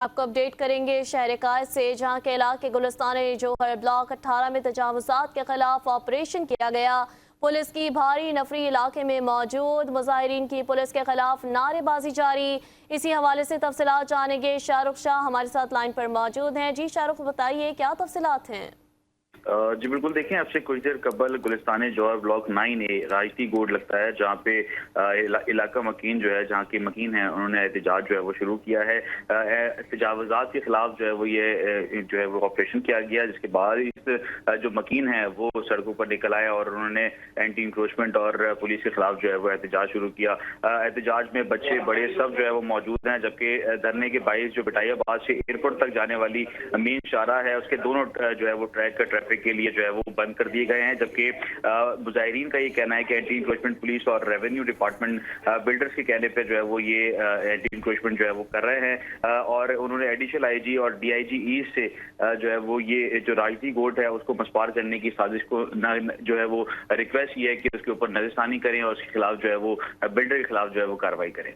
आपको अपडेट करेंगे शहर कायद से, जहां के इलाके गुलिस्तान जोहर ब्लॉक 18 में तजावुज़ात के खिलाफ ऑपरेशन किया गया। पुलिस की भारी नफरी इलाके में मौजूद, मुजाहिरीन की पुलिस के खिलाफ नारेबाजी जारी। इसी हवाले से तफसीलात जानेंगे। शाहरुख शाह हमारे साथ लाइन पर मौजूद हैं। जी शाहरुख, बताइए क्या तफसीलात हैं? जी बिल्कुल, देखें आपसे कुछ देर कबल गुलिस्तान जौहर ब्लॉक 9A राजती गोड लगता है, जहाँ पे इलाका मकीन जो है, जहाँ के मकीन है, उन्होंने एहतजाज जो है वो शुरू किया है। तजावुज़ात के खिलाफ जो है वो ये जो है वो ऑपरेशन किया गया, जिसके बाद इस जो मकीन है वो सड़कों पर निकल आए और उन्होंने एंटी इंक्रोचमेंट और पुलिस के खिलाफ जो है वो एहतजाज शुरू किया। एहतजाज में बच्चे बड़े सब जो है वो मौजूद हैं, जबकि धरने के बाईस जो बिटायाबाद से एयरपोर्ट तक जाने वाली मेन शाहराह है, उसके दोनों जो है वो ट्रैफिक के लिए जो है वो बंद कर दिए गए हैं। जबकि मुजाहिरीन का ये कहना है कि एंटी इंक्रोचमेंट पुलिस और रेवेन्यू डिपार्टमेंट बिल्डर्स के कहने पे जो है वो ये एंटी इंक्रोचमेंट जो है वो कर रहे हैं। और उन्होंने एडिशनल आईजी और डीआईजी ईस्ट से जो है वो ये जो राजती गोट है उसको मस्पार करने की साजिश को जो है वो रिक्वेस्ट ये है कि उसके ऊपर नजरसानी करें और उसके खिलाफ जो है वो बिल्डर के खिलाफ जो है वो कार्रवाई करें।